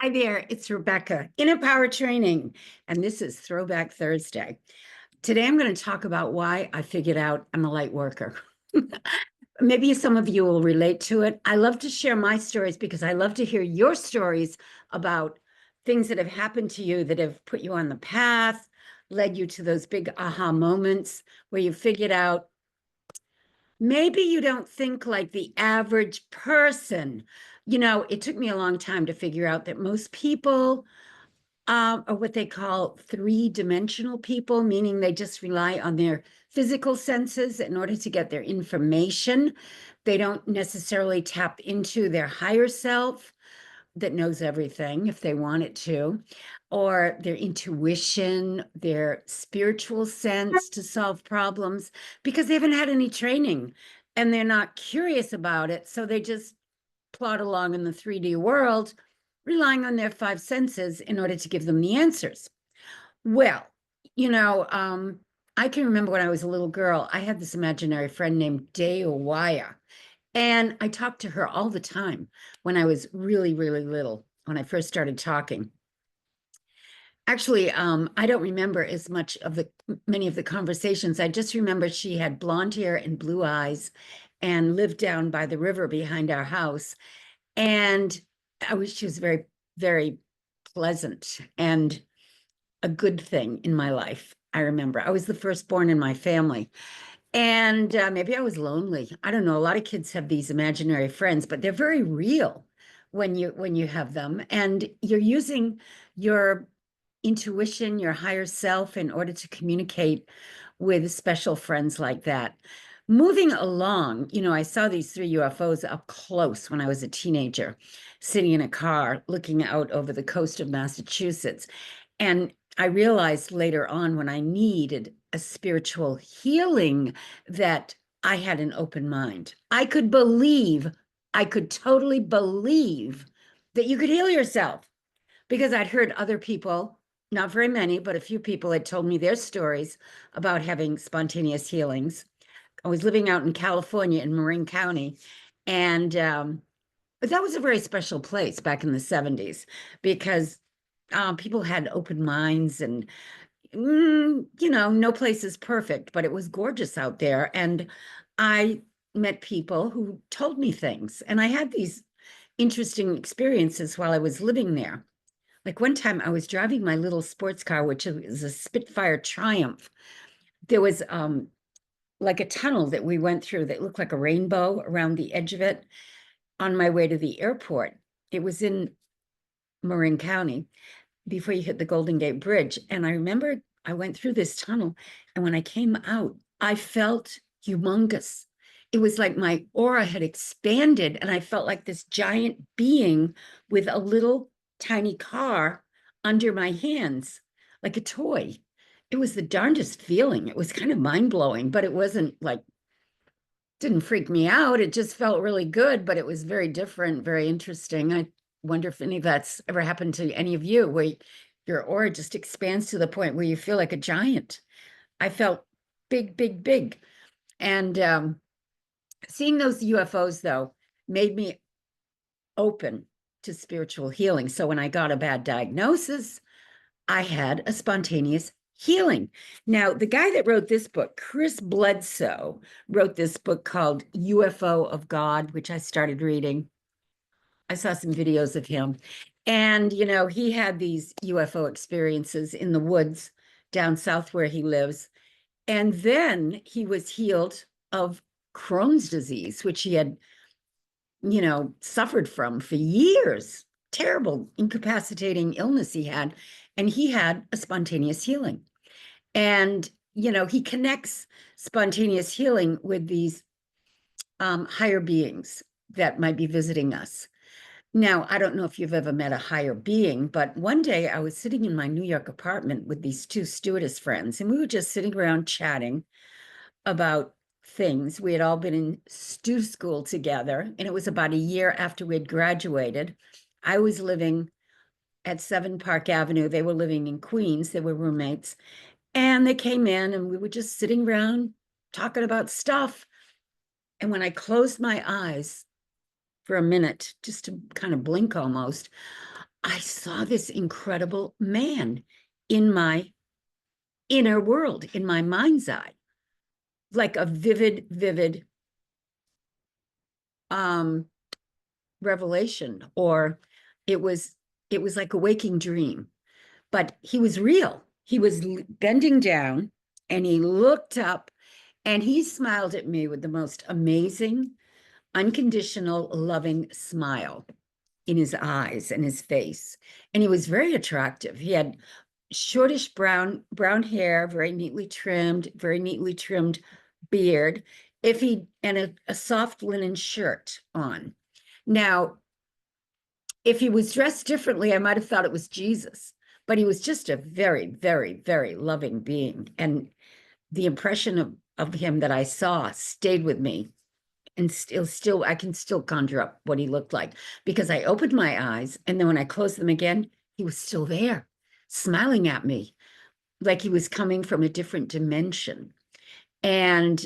Hi there, it's Rebecca, Inner Power Training, and this is Throwback Thursday. Today I'm going to talk about why I figured out I'm a light worker. Maybe some of you will relate to it. I love to share my stories because I love to hear your stories about things that have happened to you that have put you on the path, led you to those big aha moments where you figured out maybe you don't think like the average person. It took me a long time to figure out that most people are what they call three-dimensional people, meaning they just rely on their physical senses in order to get their information. They don't necessarily tap into their higher self that knows everything if they want it to, or their intuition, their spiritual sense to solve problems, because they haven't had any training and they're not curious about it. So they just plod along in the 3D world, relying on their five senses in order to give them the answers. Well, I can remember when I was a little girl, I had this imaginary friend named Deowaya. And I talked to her all the time when I was really, really little, when I first started talking. Actually, I don't remember as much of many of the conversations. I just remember she had blonde hair and blue eyes and lived down by the river behind our house. And she was very, very pleasant and a good thing in my life. I remember I was the firstborn in my family. And maybe I was lonely. I don't know. A lot of kids have these imaginary friends, but they're very real when you have them. And you're using your intuition, your higher self in order to communicate with special friends like that. Moving along, I saw these three UFOs up close when I was a teenager, sitting in a car looking out over the coast of Massachusetts. And I realized later on when I needed a spiritual healing that I had an open mind. I could totally believe that you could heal yourself because I'd heard other people, not very many, but a few people had told me their stories about having spontaneous healings. I was living out in California in Marin County, and that was a very special place back in the 70s because people had open minds and no place is perfect, but it was gorgeous out there. And I met people who told me things, and I had these interesting experiences while I was living there. Like one time I was driving my little sports car, which is a Spitfire Triumph. There was like a tunnel that we went through that looked like a rainbow around the edge of it on my way to the airport. It was in Marin County before you hit the Golden Gate Bridge. And I remember I went through this tunnel, and when I came out, I felt humongous. It was like my aura had expanded, and I felt like this giant being with a little tiny car under my hands, like a toy. It was the darndest feeling. It was kind of mind-blowing, but it wasn't like, didn't freak me out. It just felt really good, but it was very different, very interesting. I wonder if any of that's ever happened to any of you, where your aura just expands to the point where you feel like a giant. I felt big, big, big. And seeing those UFOs, though, made me open to spiritual healing. So when I got a bad diagnosis, I had a spontaneous healing. Now, the guy that wrote this book, Chris Bledsoe, wrote this book called UFO of God, which I started reading. I saw some videos of him. And, he had these UFO experiences in the woods down south where he lives. And then he was healed of Crohn's disease, which he had, suffered from for years. Terrible, incapacitating illness he had. And he had a spontaneous healing. And, he connects spontaneous healing with these higher beings that might be visiting us. Now, I don't know if you've ever met a higher being, but one day I was sitting in my New York apartment with these two stewardess friends, and we were just sitting around chatting about things. We had all been in stew school together, and it was about a year after we'd graduated. I was living at 7 Park Avenue. They were living in Queens. They were roommates. And they came in, and we were just sitting around talking about stuff. And when I closed my eyes for a minute, just to kind of blink almost, I saw this incredible man in my inner world, in my mind's eye, like a vivid revelation, or it was it was like a waking dream, but he was real. He was bending down and he looked up and he smiled at me with the most amazing, unconditional, loving smile in his eyes and his face. And he was very attractive. He had shortish brown hair, very neatly trimmed beard, if he and a soft linen shirt on. Now, if he was dressed differently, I might have thought it was Jesus, but he was just a very loving being. And the impression of him that I saw stayed with me. And still, I can still conjure up what he looked like, because I opened my eyes and then when I closed them again, he was still there, smiling at me like he was coming from a different dimension. And,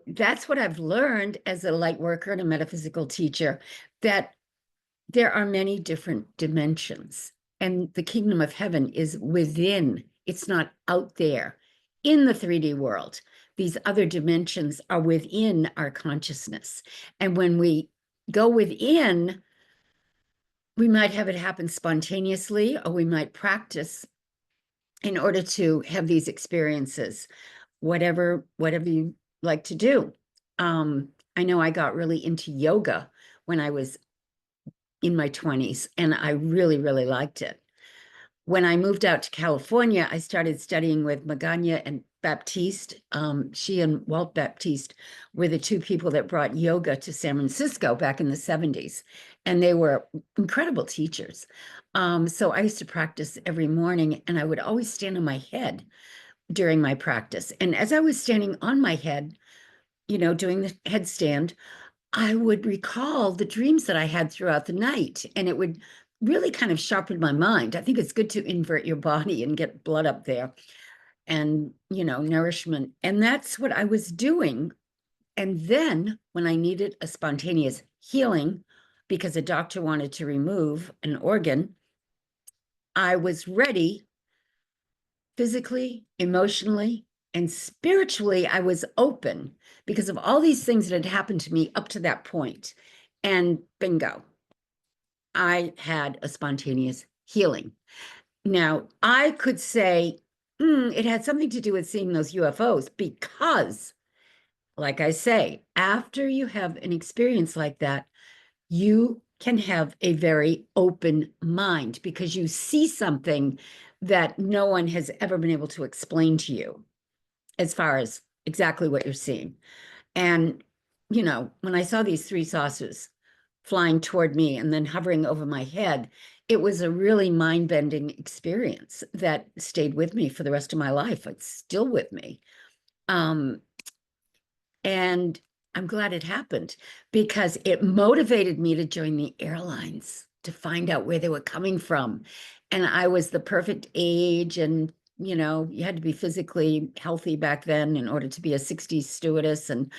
that's what I've learned as a light worker and a metaphysical teacher, that there are many different dimensions, and the kingdom of heaven is within. It's not out there in the 3D world. These other dimensions are within our consciousness. And when we go within, we might have it happen spontaneously, or we might practice in order to have these experiences, whatever you like to do. I know I got really into yoga when I was in my 20s, and I really liked it. When I moved out to California, I started studying with Magana and Baptiste. She and Walt Baptiste were the two people that brought yoga to San Francisco back in the 70s, and they were incredible teachers. So I used to practice every morning, and I would always stand on my head during my practice. And as I was standing on my head, doing the headstand, I would recall the dreams that I had throughout the night, and it would really kind of sharpen my mind. I think it's good to invert your body and get blood up there and, nourishment. And that's what I was doing. And then when I needed a spontaneous healing because a doctor wanted to remove an organ, I was ready physically, emotionally, and spiritually. I was open because of all these things that had happened to me up to that point. And bingo, I had a spontaneous healing. Now, I could say it had something to do with seeing those UFOs because, like I say, after you have an experience like that, you can have a very open mind because you see something that no one has ever been able to explain to you as far as exactly what you're seeing. And, when I saw these three saucers flying toward me and then hovering over my head, it was a really mind-bending experience that stayed with me for the rest of my life. It's still with me. And I'm glad it happened because it motivated me to join the airlines to find out where they were coming from. And I was the perfect age, and you had to be physically healthy back then in order to be a 60s stewardess and,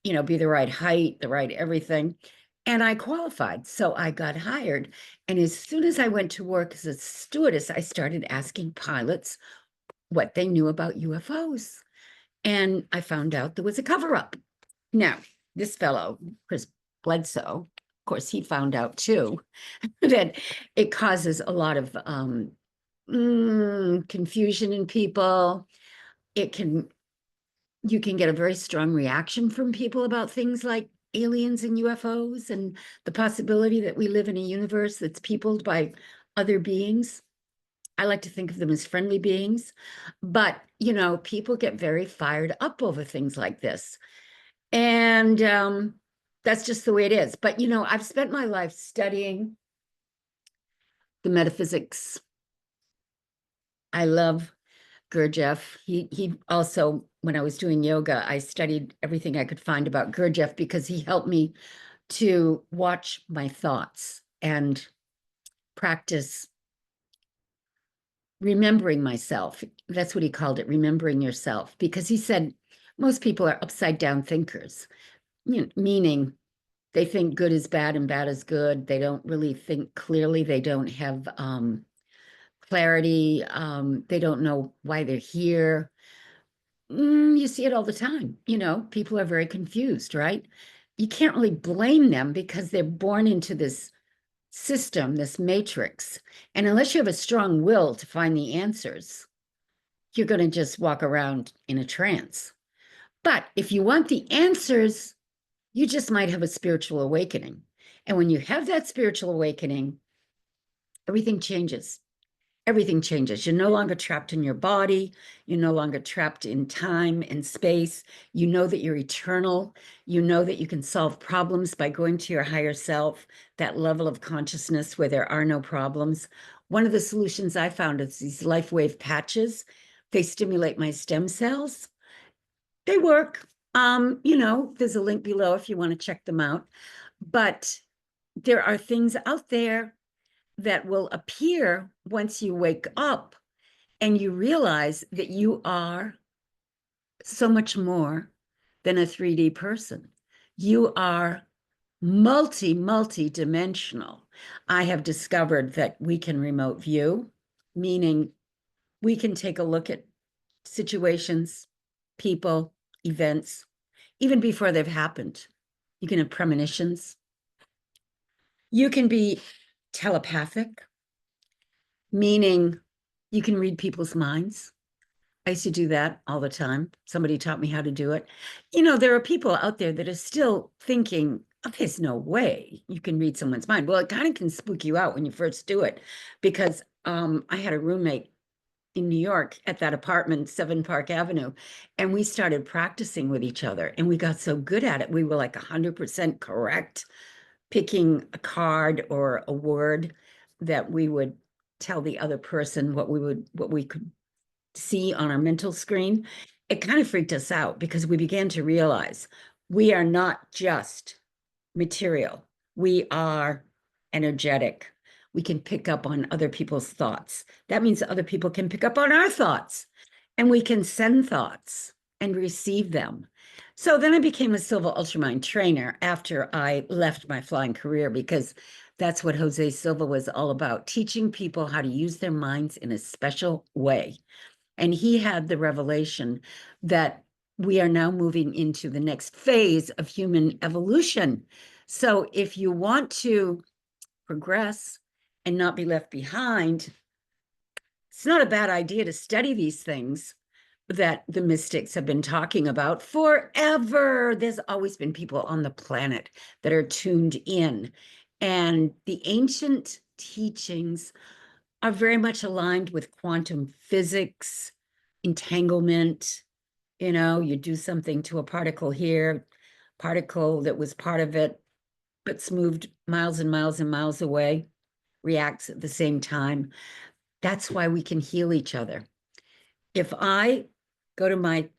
be the right height, the right everything. And I qualified, so I got hired. And as soon as I went to work as a stewardess, I started asking pilots what they knew about UFOs. And I found out there was a cover-up. Now, this fellow, Chris Bledsoe, of course, he found out too that it causes a lot of confusion in people. You can get a very strong reaction from people about things like aliens and UFOs and the possibility that we live in a universe that's peopled by other beings. I like to think of them as friendly beings, but people get very fired up over things like this. And that's just the way it is. But I've spent my life studying the metaphysics. I love Gurdjieff. He also, when I was doing yoga, I studied everything I could find about Gurdjieff because he helped me to watch my thoughts and practice remembering myself. That's what he called it, remembering yourself, because he said most people are upside down thinkers, meaning They think good is bad and bad is good. They don't really think clearly. They don't have clarity. They don't know why they're here. You see it all the time. People are very confused, right? You can't really blame them because they're born into this system, this matrix. And unless you have a strong will to find the answers, you're going to just walk around in a trance. But if you want the answers, you just might have a spiritual awakening. And when you have that spiritual awakening, everything changes. Everything changes. You're no longer trapped in your body. You're no longer trapped in time and space. You know that you're eternal. You know that you can solve problems by going to your higher self, that level of consciousness where there are no problems. One of the solutions I found is these Lifewave patches. They stimulate my stem cells. They work. There's a link below if you want to check them out. But there are things out there that will appear once you wake up and you realize that you are so much more than a 3D person. You are multi-dimensional. I have discovered that we can remote view, meaning we can take a look at situations, people, events, even before they've happened. You can have premonitions. You can be telepathic, meaning you can read people's minds. I used to do that all the time. Somebody taught me how to do it. There are people out there that are still thinking, oh, there's no way you can read someone's mind. Well, it kind of can spook you out when you first do it, because I had a roommate in New York at that apartment, 7 Park Avenue, and we started practicing with each other, and we got so good at it. We were like 100% correct, picking a card or a word that we would tell the other person what we could see on our mental screen. It kind of freaked us out because we began to realize we are not just material. We are energetic. We can pick up on other people's thoughts. That means other people can pick up on our thoughts, and we can send thoughts and receive them. So then I became a Silva Ultramind trainer after I left my flying career, because that's what Jose Silva was all about, teaching people how to use their minds in a special way. And he had the revelation that we are now moving into the next phase of human evolution. So if you want to progress and not be left behind, it's not a bad idea to study these things that the mystics have been talking about forever. There's always been people on the planet that are tuned in. And the ancient teachings are very much aligned with quantum physics, entanglement. You do something to a particle here, particle that was part of it, but's moved miles and miles and miles away, reacts at the same time. That's why we can heal each other. If I go to my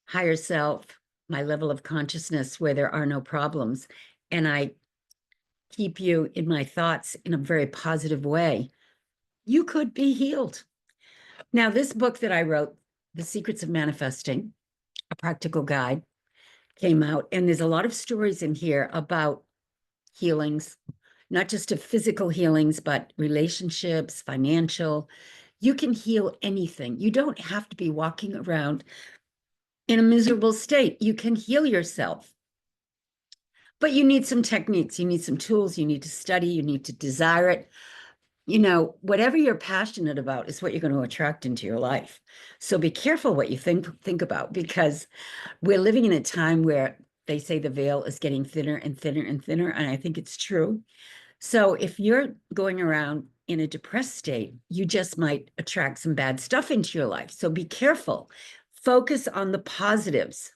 higher self, my level of consciousness where there are no problems, and I keep you in my thoughts in a very positive way, you could be healed. Now, this book that I wrote, The Secrets of Manifesting, a practical guide, came out, and there's a lot of stories in here about healings, not just of physical healings, but relationships, financial. You can heal anything. You don't have to be walking around in a miserable state. You can heal yourself. But you need some techniques, you need some tools, you need to study, you need to desire it. Whatever you're passionate about is what you're going to attract into your life. So be careful what you think about, because we're living in a time where they say the veil is getting thinner and thinner and thinner, and I think it's true. So if you're going around in a depressed state, you just might attract some bad stuff into your life. So be careful. Focus on the positives.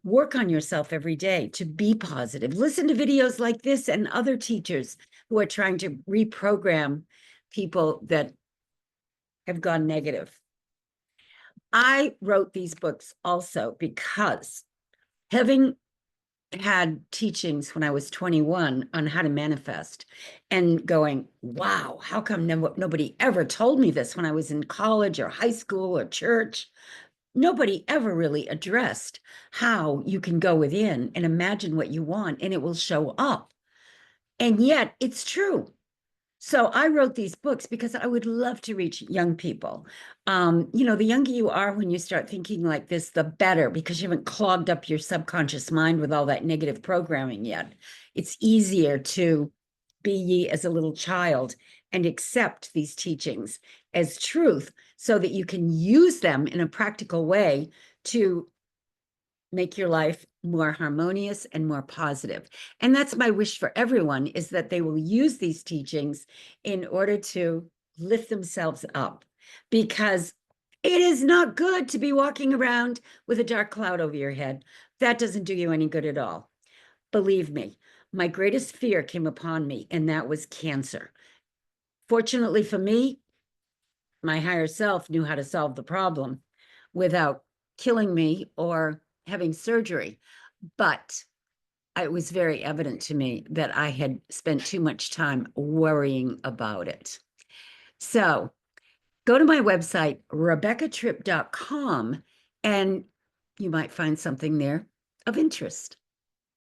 Work on yourself every day to be positive. Listen to videos like this and other teachers who are trying to reprogram people that have gone negative. I wrote these books also because, having had teachings when I was 21 on how to manifest, and going, wow, how come nobody ever told me this when I was in college or high school or church? nobody ever really addressed how you can go within and imagine what you want and it will show up. And yet it's true. So I wrote these books because I would love to reach young people. The younger you are when you start thinking like this, the better, because you haven't clogged up your subconscious mind with all that negative programming yet. It's easier to be ye as a little child and accept these teachings as truth so that you can use them in a practical way to make your life more harmonious and more positive. And that's my wish for everyone, is that they will use these teachings in order to lift themselves up, because it is not good to be walking around with a dark cloud over your head. That doesn't do you any good at all. Believe me, my greatest fear came upon me, and that was cancer. Fortunately for me, my higher self knew how to solve the problem without killing me or having surgery. But it was very evident to me that I had spent too much time worrying about it. So go to my website, rebeccatripp.com, and you might find something there of interest.